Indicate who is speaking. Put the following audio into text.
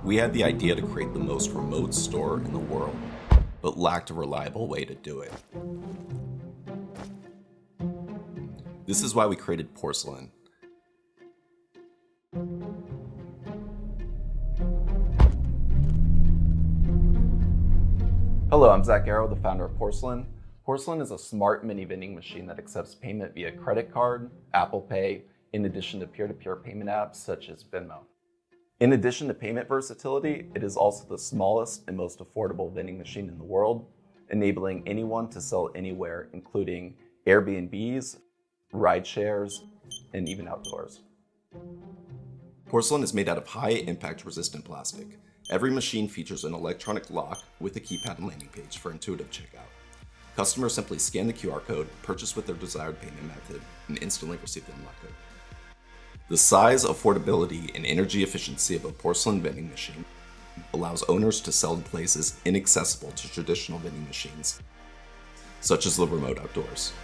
Speaker 1: We had the idea to create the most remote store in the world, but lacked a reliable way to do it. This is why we created Porcelain. Hello, I'm Zach Arrow, the founder of Porcelain. Porcelain is a smart mini vending machine that accepts payment via credit card, Apple Pay, in addition to peer-to-peer payment apps such as Venmo. In addition to payment versatility, it is also the smallest and most affordable vending machine in the world, enabling anyone to sell anywhere, including Airbnbs, ride shares, and even outdoors. Porcelain is made out of high-impact resistant plastic. Every machine features an electronic lock with a keypad and landing page for intuitive checkout. Customers simply scan the QR code, purchase with their desired payment method, and instantly receive the unlock code. The size, affordability, and energy efficiency of a Porcelain vending machine allows owners to sell in places inaccessible to traditional vending machines, such as the remote outdoors.